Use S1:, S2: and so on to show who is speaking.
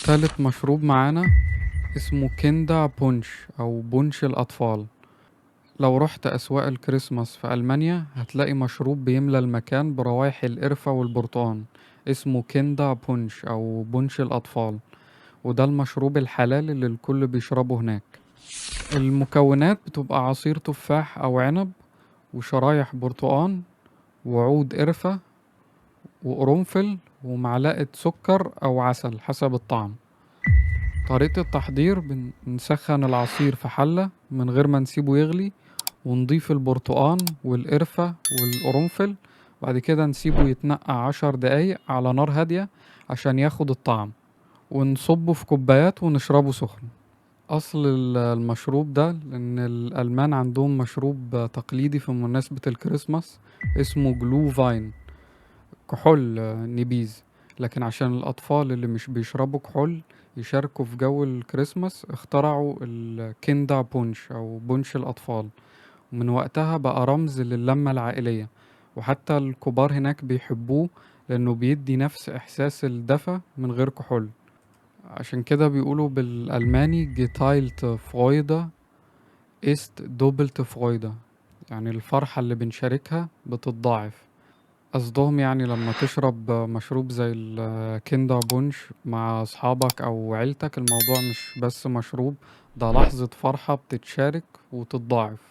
S1: تالت مشروب معانا اسمه كندا بونش أو بونش الأطفال. لو رحت أسواق الكريسماس في ألمانيا هتلاقي مشروب بيملى المكان بروايح القرفة والبرتقال، اسمه كندا بونش أو بونش الأطفال، وده المشروب الحلال اللي الكل بيشربه هناك. المكونات بتبقى عصير تفاح أو عنب وشرايح برتقان وعود قرفة وقرنفل ومعلقة سكر أو عسل حسب الطعم. طريقة التحضير: بنسخن العصير في حلة من غير ما نسيبه يغلي، ونضيف البرتقان والقرفة والقرنفل، بعد كده نسيبه يتنقع 10 دقايق على نار هادية عشان ياخد الطعم، ونصبه في كوبايات ونشربه سخن. أصل المشروب ده لأن الألمان عندهم مشروب تقليدي في مناسبة الكريسماس اسمه جلو فاين، كحول نبيذ. لكن عشان الأطفال اللي مش بيشربوا كحول يشاركوا في جو الكريسماس اخترعوا الكندا بونش أو بونش الأطفال، ومن وقتها بقى رمز للمة العائلية، وحتى الكبار هناك بيحبوه لأنه بيدي نفس إحساس الدفى من غير كحول. عشان كده بيقولوا بالألماني geteilte Freude ist doppelte Freude، يعني الفرحة اللي بنشاركها بتتضاعف. قصدهم يعني لما تشرب مشروب زي الكندا بونش مع أصحابك أو عيلتك، الموضوع مش بس مشروب، ده لحظة فرحة بتتشارك وتتضاعف.